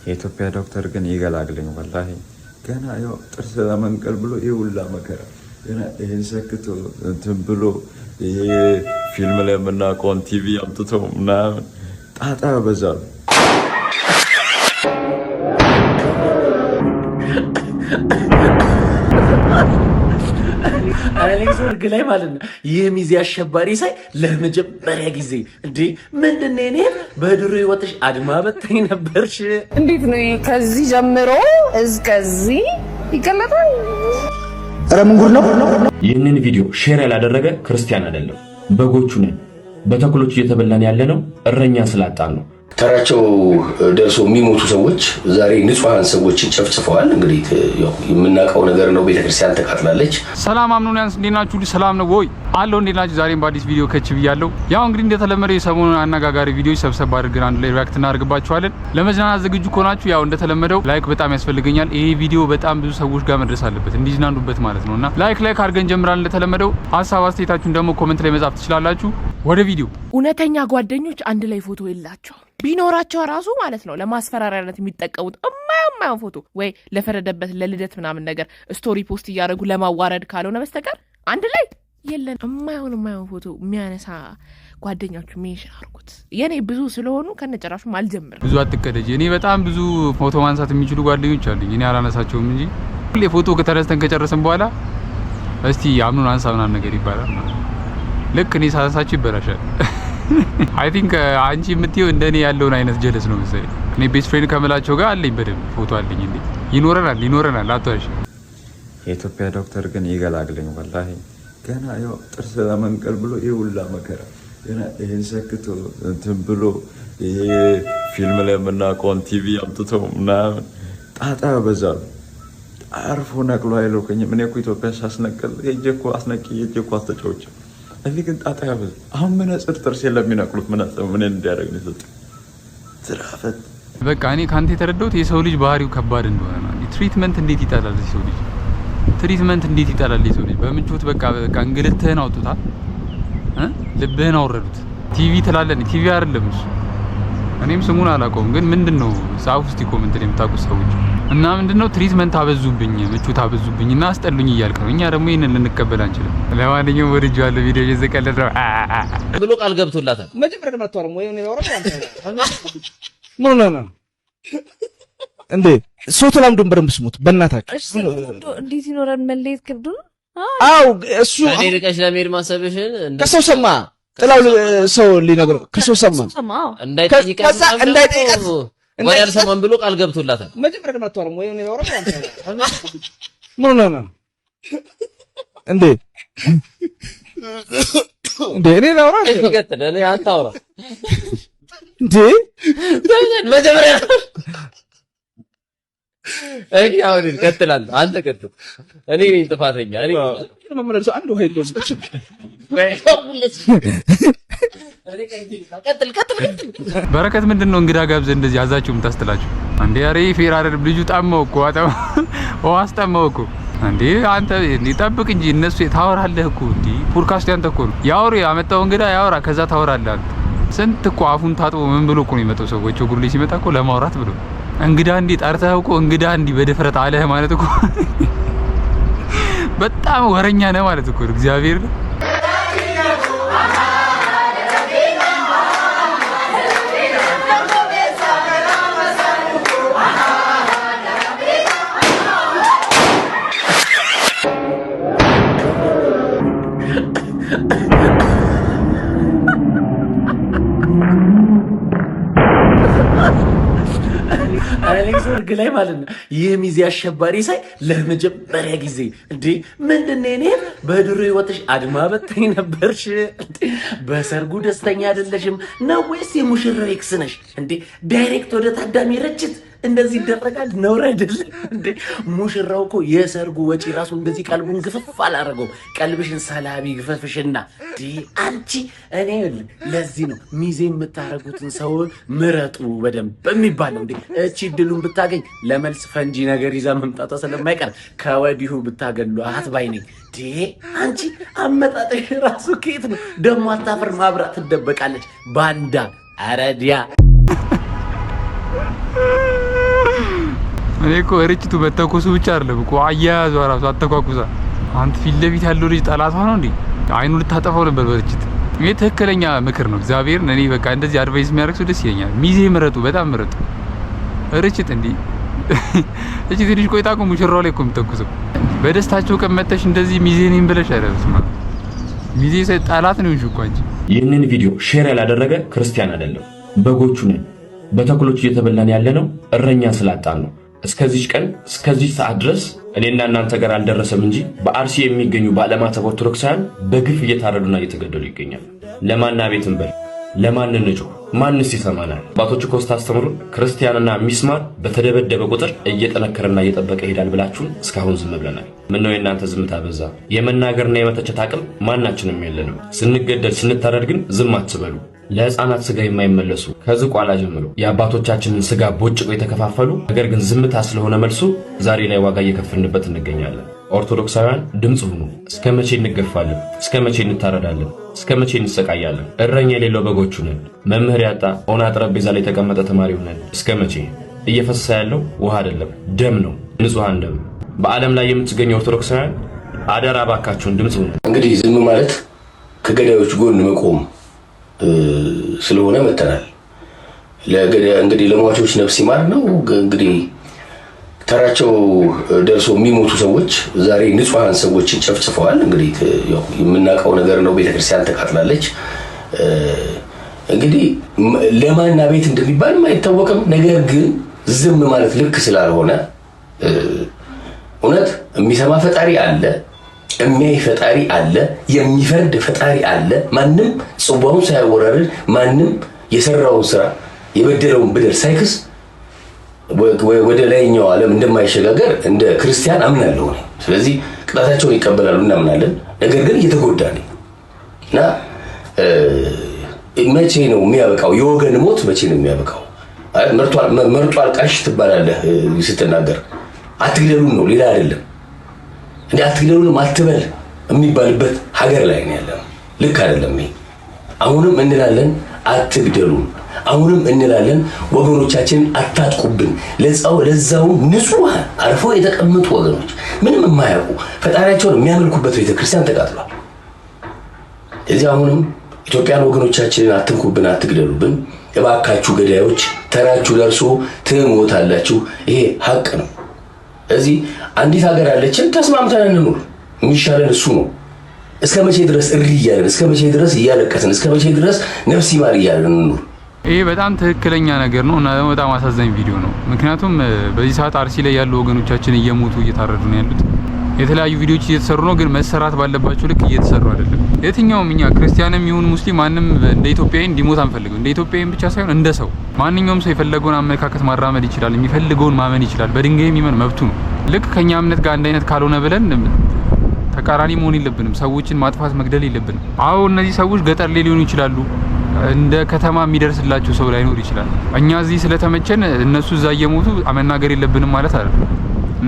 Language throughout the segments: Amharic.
የኢትዮጵያ ዶክተር ግን ይገላግለኝ ወላሂ። ገና ያው ጥርስ ለመንቀል ብሎ ይውላ መከራ ገና ይሄን ሰክቶ እንትን ብሎ ይሄ ፊልም ላይ የምናውቀውን ቲቪ አምጥቶ ምናምን ጣጣ በዛሉ። አሌክስ ወርግ ላይ ማለት ነው የሚዜ አሸባሪ ሳይ ለመጀመሪያ ጊዜ እንዴ ምንድነው እኔ በድሮ ህይወትሽ አድማ በተኝ ነበርሽ? እንዴት ነው ከዚህ ጀምሮ እስከዚህ ይገለጣል? ኧረ ምን ጉድ ነው! ይህንን ቪዲዮ ሼር ያላደረገ ክርስቲያን አይደለም። በጎቹ ነን በተኩሎች እየተበላን ያለነው እረኛ ስላጣን ነው። ተራቸው ደርሶ የሚሞቱ ሰዎች ዛሬ ንጹሃን ሰዎችን ጨፍጭፈዋል። እንግዲህ ያው የምናውቀው ነገር ነው። ቤተክርስቲያን ተቃጥላለች። ሰላም አምኑኛንስ እንዴት ናችሁ? ሰላም ነው ወይ አለው? እንዴት ናችሁ? ዛሬም በአዲስ ቪዲዮ ከች ብያለሁ። ያው እንግዲህ እንደተለመደው የሰሞኑን አነጋጋሪ ቪዲዮዎች ሰብሰብ አድርገን አንድ ላይ ሪአክት እናደርግባችኋለን። ለመዝናናት ዝግጁ ከሆናችሁ ያው እንደተለመደው ላይክ በጣም ያስፈልገኛል። ይሄ ቪዲዮ በጣም ብዙ ሰዎች ጋር መድረስ አለበት እንዲዝናኑበት ማለት ነውና ላይክ አድርገን ጀምራለን። እንደተለመደው ሀሳብ አስተያየታችሁን ደግሞ ኮሜንት ላይ መጻፍ ትችላላችሁ። ወደ ቪዲዮ። እውነተኛ ጓደኞች አንድ ላይ ፎቶ የላቸው ቢኖራቸው ራሱ ማለት ነው ለማስፈራሪያነት የሚጠቀሙት እማያም ፎቶ ወይ ለፈረደበት ለልደት ምናምን ነገር ስቶሪ ፖስት እያደረጉ ለማዋረድ ካልሆነ በስተቀር አንድ ላይ የለን። እማይሆን ፎቶ የሚያነሳ ጓደኛችሁ ሜንሽን አድርጉት። የኔ ብዙ ስለሆኑ ከነጨራሹም አልጀምርም። ብዙ አትቀደጂ። እኔ በጣም ብዙ ፎቶ ማንሳት የሚችሉ ጓደኞች አሉኝ። እኔ አላነሳቸውም እንጂ ሁሌ ፎቶ ከተነስተን ከጨረስን በኋላ እስቲ አምኑን አንሳ ምናምን ነገር ይባላል። ልክ እኔ ሳነሳችሁ ይበላሻል። አይ ቲንክ አንቺ የምትይው እንደኔ ያለውን አይነት ጀለስ ነው መሰለኝ። እኔ ቤስት ፍሬንድ ከመላቸው ጋር አለኝ በደምብ ፎቶ አለኝ። እንዴ ይኖረናል አቷሽ። የኢትዮጵያ ዶክተር ግን ይገላግለኝ ወላሂ። ገና ያው ጥርስ ለመንቀል ብሎ ይውላ መከራ ገና ይሄን ሰክቶ እንትን ብሎ ይሄ ፊልም ላይ የምናውቀውን ቲቪ አምጥቶ ምናምን ጣጣ በዛሉ። አርፎ ነቅሎ አይለውከኝም። እኔ እኮ ኢትዮጵያ ሳስነቅል ሄጄ እኮ አስተጫውቼ እዚህ ግን ጣጣ ያበዝ። አሁን መነጽር ጥርስ ለሚነቅሉት መነጽር ምን እንዲያደርግ ነው ሰጥ ትራፈት። በቃ እኔ ካንተ የተረዳሁት የሰው ልጅ ባህሪው ከባድ እንደሆነ ነው። ትሪትመንት እንዴት ይጣላል የሰው ልጅ? ትሪትመንት እንዴት ይጣላል የሰው ልጅ? በምቾት በቃ እንግልትህን አውጡታል፣ ልብህን አወረዱት። ቲቪ ትላለህ። ቲቪ አይደለም እሱ። እኔም ስሙን አላውቀውም፣ ግን ምንድነው ጻፉ እስቲ ኮሜንት ላይ የምታውቁት ሰዎች። እና ምንድነው ትሪትመንት አበዙብኝ፣ ምቾት አበዙብኝና አስጠሉኝ እያልክ ነው። እኛ ደግሞ ይሄንን ልንቀበል አንችልም። ለማንኛውም ወድጄዋለሁ። ቪዲዮ እየዘቀለደ ብሎ ቃል ገብቶላታል። መጀመሪያ ደማቷርም ወይ ነው ያወራው ነው እንዴ ሶቶ ላምዶን በደንብ ስሙት በእናታችሁ። እንዴት ይኖራል መለየት ከብዱ? አው እሱ እኔ ልቀሽ ለመሄድ ማሰብሽን ከሰው ሰማ ጥላው ሰው ሊነግረው ከሰው ሰማ እንዳይጠይቀን ወይ አልሰማም ብሎ ቃል ገብቶላታል። መጀመሪያ ደማቷርም ወይ ነው ያወራው ነው እንዴ እኔ ላውራ ይቀጥል። እኔ አታውራ እንዴ መጀመሪያ እኔ አሁን እቀጥላለሁ። አንተ ቀጥል። እኔ ነኝ ጥፋተኛ። እኔ መመለስ አንዱ ኃይል ነው። በረከት ምንድነው እንግዳ ጋብዘህ እንደዚህ አዛችሁ የምታስተላችሁ እንዴ? አሬ ፌር አይደለም ልጁ። ጣመው እኮ አስጠመው እኮ እንዴ። አንተ እንዴ ጠብቅ እንጂ እነሱ ታወራለህ እኮ እንዴ። ፖድካስት ያንተ እኮ ነው። ያወሩ ያመጣው እንግዳ ያወራ፣ ከዛ ታወራለህ አንተ። ስንት እኮ አፉን ታጥቦ ምን ብሎ እኮ ነው የመጣው? ሰዎች እግሩ ላይ ሲመጣ እኮ ለማውራት ብሎ እንግዳ እንዴ ጠርተህ እኮ እንግዳ እንዴ በድፍረት አለህ ማለት እኮ በጣም ወረኛ ነህ ማለት እኮ እግዚአብሔር። አሌክስ ወርግ ላይ ማለት ነው የሚዜ አሸባሪ ሳይ ለመጀመሪያ ጊዜ እንዴ ምንድነው እኔ በድሮ ህይወትሽ አድማ በተኝ ነበርሽ? በሰርጉ ደስተኛ አይደለሽም ነው ወይስ የሙሽራው ኤክስ ነሽ እንዴ? ዳይሬክት ወደ ታዳሚ ረጭት እንደዚህ ይደረጋል? ነውር አይደለም እንዴ? ሙሽራው እኮ የሰርጉ ወጪ ራሱ እንደዚህ ቀልቡን ግፍፍ አላረገው። ቀልብሽን ሰላቢ ግፈፍሽና አንቺ እኔ ለዚህ ነው ሚዜ የምታረጉትን ሰው ምረጡ በደንብ በሚባለው እንዴ። እቺ ድሉን ብታገኝ ለመልስ ፈንጂ ነገር ይዛ መምጣቷ ስለማይቀር ከወዲሁ ብታገሉ አትባይ ነኝ። አንቺ አመጣጥሽ ራሱ ከየት ነው ደሞ? አታፍር ማብራት ትደበቃለች ባንዳ አረዲያ እኔ እኮ ርችቱ በተኮሱ ብቻ አይደለም እኮ አያያዟ ራሱ አተኳኩሳ። አንተ ፊት ለፊት ያለው ልጅ ጠላቷ ነው እንዴ? አይኑ ልታጠፋው ነበር በርችት። ይሄ ትክክለኛ ምክር ነው። እግዚአብሔር እኔ በቃ እንደዚህ አድቫይስ የሚያደርግ ሰው ደስ ይለኛል። ሚዜ ምረጡ፣ በጣም ምረጡ። ርችት እንዴ እቺ ትንሽ ቆይታ እኮ ሙሽራው ላይ እኮ የምትተኩሰው። በደስታቸው ቀን መተሽ እንደዚህ ሚዜ ነኝ ብለሽ አይደለም ሚዜ ጠላት ነው እንጂ እኮ አንቺ። ይህንን ቪዲዮ ሼር ያላደረገ ክርስቲያን አይደለም። በጎቹ ነን፣ በተኩሎች እየተበላን ያለነው እረኛ ስላጣን ነው። እስከዚህ ቀን እስከዚህ ሰዓት ድረስ እኔና እናንተ ጋር አልደረሰም እንጂ በአርሲ የሚገኙ ባለማተብ ኦርቶዶክሳውያን በግፍ እየታረዱና እየተገደሉ ይገኛሉ። ለማና ቤትን በል ለማን እንጩህ? ማንስ ይሰማናል? አባቶች እኮ ስታስተምሩን ክርስቲያንና ሚስማር በተደበደበ ቁጥር እየጠነከረና እየጠበቀ ይሄዳል ብላችሁን እስካሁን ዝም ብለናል። ምነው የእናንተ ዝምታ በዛ? የመናገርና የመተቸት አቅም ማናችንም የለንም። ስንገደል ስንታረድ ግን ዝም አትበሉ። ለሕፃናት ስጋ የማይመለሱ ከዝቋላ ጀምሮ የአባቶቻችንን ስጋ ቦጭቆ የተከፋፈሉ ነገር ግን ዝምታ ስለሆነ መልሱ ዛሬ ላይ ዋጋ እየከፈልንበት እንገኛለን። ኦርቶዶክሳውያን ድምፅ ሁኑ። እስከ መቼ እንገፋለን? እስከ መቼ እንታረዳለን? እስከ መቼ እንሰቃያለን? እረኛ የሌለው በጎቹ ነን። መምህር ያጣ ኦና ጠረጴዛ ላይ የተቀመጠ ተማሪ ሆነን እስከ መቼ? እየፈሰሰ ያለው ውሃ አይደለም ደም ነው፣ ንጹሃን ደም። በዓለም ላይ የምትገኙ ኦርቶዶክሳውያን አደራ ባካችሁን ድምፅ ሁኑ። እንግዲህ ዝም ማለት ከገዳዮች ጎን መቆም ስለሆነ መተናል። እንግዲህ ለሟቾች ነፍስ ይማር ነው። እንግዲህ ተራቸው ደርሶ የሚሞቱ ሰዎች ዛሬ ንጹሃን ሰዎችን ጨፍጭፈዋል። እንግዲህ ያው የምናውቀው ነገር ነው። ቤተክርስቲያን ተቃጥላለች። እንግዲህ ለማና ቤት እንደሚባልም አይታወቅም። ነገር ግን ዝም ማለት ልክ ስላልሆነ እውነት የሚሰማ ፈጣሪ አለ፣ የሚያይ ፈጣሪ አለ፣ የሚፈርድ ፈጣሪ አለ። ማንም ጽዋውን ሳያወራርድ ማንም የሰራውን ስራ የበደለውን በደል ሳይክስ ወደ ላይኛው ዓለም እንደማይሸጋገር እንደ ክርስቲያን አምናለሁ። ስለዚህ ቅጣታቸውን ይቀበላሉ እናምናለን። ነገር ግን እየተጎዳ ነው እና መቼ ነው የሚያበቃው? የወገን ሞት መቼ ነው የሚያበቃው? መርጦ አልቃሽ ትባላለህ ስትናገር። አትግደሉን ነው ሌላ አይደለም። እንዴ አትግደሉን አትበል የሚባልበት ሀገር ላይ ነው ያለው። ልክ አይደለም ይሄ። አሁንም እንላለን አትግደሉን። አሁንም እንላለን ወገኖቻችንን አታጥቁብን። ለዛው ንጹህ አርፈው የተቀመጡ ወገኖች ምንም የማያውቁ ፈጣሪያቸውን የሚያመልኩበት ቤተክርስቲያን ተቃጥሏል። እዚህ አሁንም ኢትዮጵያን ወገኖቻችንን አትንኩብን፣ አትግደሉብን እባካችሁ ገዳዮች፣ ተራችሁ ደርሶ ትሞታላችሁ። ይሄ ሀቅ ነው። እዚህ አንዲት ሀገር አለችን፣ ተስማምተን እንኑር። የሚሻለን እሱ ነው። እስከ መቼ ድረስ እሪ እያለን፣ እስከ መቼ ድረስ እያለቀስን፣ እስከ መቼ ድረስ ነፍስ ይማር እያለን እንኑር? ይሄ በጣም ትክክለኛ ነገር ነው እና በጣም አሳዛኝ ቪዲዮ ነው። ምክንያቱም በዚህ ሰዓት አርሲ ላይ ያሉ ወገኖቻችን እየሞቱ እየታረዱ ነው ያሉት። የተለያዩ ቪዲዮዎች እየተሰሩ ነው፣ ግን መሰራት ባለባቸው ልክ እየተሰሩ አይደለም። የትኛውም እኛ ክርስቲያንም ይሁን ሙስሊም ማንም እንደ ኢትዮጵያዊ እንዲሞት አንፈልግም። እንደ ኢትዮጵያዊ ብቻ ሳይሆን እንደ ሰው ማንኛውም ሰው የፈለገውን አመለካከት ማራመድ ይችላል፣ የሚፈልገውን ማመን ይችላል። በድንጋይ የሚመን መብቱ ነው። ልክ ከኛ እምነት ጋር አንድ አይነት ካልሆነ ብለን ተቃራኒ መሆን የለብንም። ሰዎችን ማጥፋት መግደል የለብንም። አዎ እነዚህ ሰዎች ገጠር ላይ ሊሆኑ ይችላሉ፣ እንደ ከተማ የሚደርስላቸው ሰው ላይኖር ይችላል። እኛ እዚህ ስለተመቸን እነሱ እዛ እየሞቱ መናገር የለብንም ማለት አይደለም።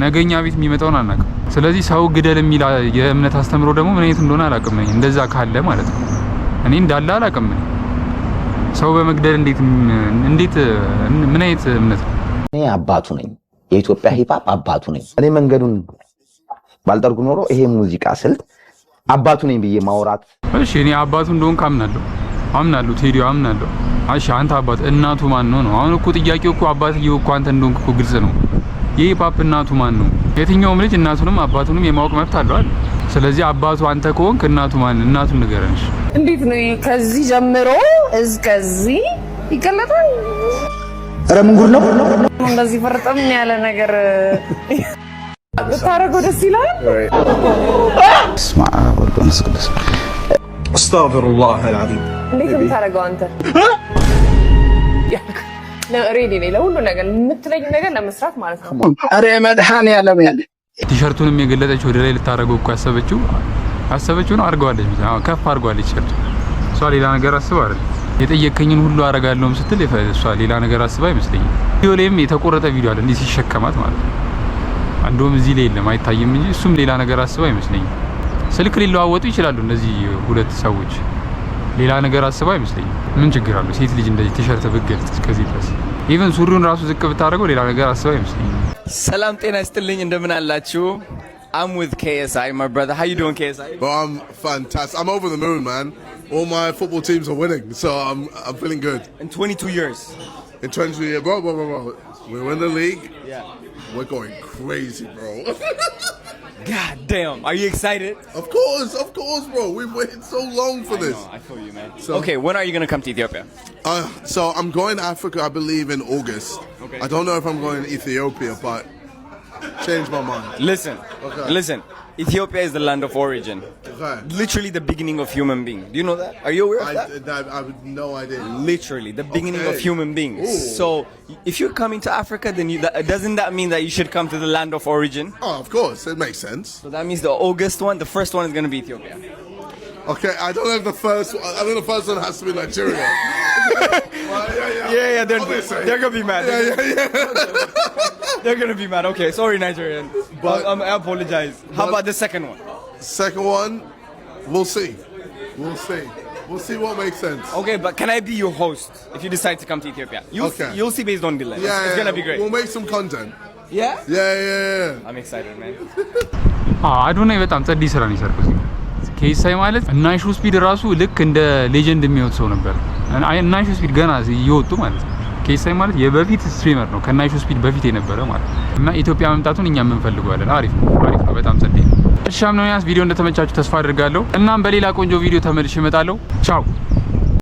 ነገኛ ቤት የሚመጣውን አናውቅም። ስለዚህ ሰው ግደል የሚል የእምነት አስተምሮ ደግሞ ምን አይነት እንደሆነ አላውቅም። እንደዛ ካለ ማለት ነው እኔ እንዳለ አላውቅም። ሰው በመግደል እንዴት ምን አይነት እምነት ነው? እኔ አባቱ ነኝ፣ የኢትዮጵያ ሂፓፕ አባቱ ነኝ። እኔ መንገዱን ባልጠርጉ ኖሮ ይሄ ሙዚቃ ስልት አባቱ ነኝ ብዬ ማውራት። እሺ እኔ አባቱ እንደሆንክ አምናለሁ ቴዲዮ አምናለሁ። እሺ አንተ አባት እናቱ ማን ነው ነው? አሁን እኮ ጥያቄው እኮ አባትየው እኮ አንተ እንደሆንክ እኮ ግልጽ ነው። የሂፓፕ እናቱ ማን ነው? የትኛውም ልጅ እናቱንም አባቱንም የማወቅ መብት አለው አይደል? ስለዚህ አባቱ አንተ ከሆንክ እናቱ ማን? እናቱን ንገረን። እንዴት ነው ከዚህ ጀምሮ እስከዚህ ይገለጣል? ኧረ ምን ጉድ ነው እንደዚህ ፈርጠም ያለ ነገር ብታረገው ደስ ይላል። እስማ ወልዶንስ ቅዱስ አስተግፊሩላህ አልዓዚም። እንዴት ነው የምታረገው አንተ? ሬዲ ነኝ ለሁሉ ነገር የምትለኝ ነገር ለመስራት ማለት ነው። ኧረ መድኃኒዓለም ያለ ቲሸርቱንም የገለጠች ወደ ላይ ልታረገው እኮ ያሰበችው ነው አድርገዋለች። ከፍ አድርገዋለች ቲሸርቱ። እሷ ሌላ ነገር አስባ አይደል የጠየቀኝን ሁሉ አረጋለሁም ስትል እሷ ሌላ ነገር አስባ አይመስለኝም። ቪዲዮ ላይም የተቆረጠ ቪዲዮ አለ እንዲህ ሲሸከማት ማለት ነው። እንደውም እዚህ ላይ የለም አይታይም እንጂ እሱም ሌላ ነገር አስባ አይመስለኝም። ስልክ ሊለዋወጡ ይችላሉ እነዚህ ሁለት ሰዎች። ሌላ ነገር አስባ አይመስለኝም። ምን ችግር አለው? ሴት ልጅ እንደዚህ ቲሸርት ብትገልጽ እስከዚህ ድረስ ኢቭን ሱሪውን ራሱ ዝቅ ብታደርገው ሌላ ነገር አስባ አይመስለኝም። ሰላም ጤና ይስጥልኝ እንደምን አላችሁ? I'm with KSI, my brother. How you doing, KSI? Bro, I'm fantastic. I'm over the moon, man. All my football teams are winning, so I'm feeling good. In 22 years. In 22 years, bro. We win the league. Yeah. We're going crazy, bro. God damn. Are you excited? Of course, bro. We've waited so long for this. I feel you, man. Okay, when are you going to come to Ethiopia? So I'm going to Africa, I believe, in August. Okay. I don't know if I'm going to Ethiopia, but change my mind. Listen. Okay. Listen. Ethiopia is the land of origin. Okay. Literally the beginning of human being. Do you know that? Are you aware of that? I have no idea. Literally the beginning of human beings. Ooh. So if you're coming to Africa, then doesn't that mean that you should come to the land of origin? Oh, of course. It makes sense. So that means the August one, the first one is going to be Ethiopia. Okay, I don't know if the first one, I think the first one has to be Nigeria. Yeah, they're going to be mad. They're going to be mad. Okay, sorry, Nigerian. But I apologize. How about the second one? Second one, we'll see. We'll see what makes sense. Okay, but can I be your host if you decide to come to Ethiopia? You'll see based on delay. It's going to be great. We'll make some content. Yeah? Yeah. I'm excited, man. አዶናይ በጣም ጸዲ ስራ ነው የሰራው። KSI ማለት እና ሾው ስፒድ ራሱ ልክ እንደ ሌጀንድ የሚወጥ ሰው ነበር። እና ሾው ስፒድ ገና ይወጡ ማለት ነው። KSI ማለት የበፊት ስትሪመር ነው ከና ሾው ስፒድ በፊት የነበረ ማለት ነው። እና ኢትዮጵያ መምጣቱን እኛም እንፈልገዋለን። አሪፍ ነው በጣም ጸዲ ነው። እሻም ነው ያስ ቪዲዮ እንደተመቻችሁ ተስፋ አድርጋለሁ። እናም በሌላ ቆንጆ ቪዲዮ ተመልሼ እመጣለሁ። ቻው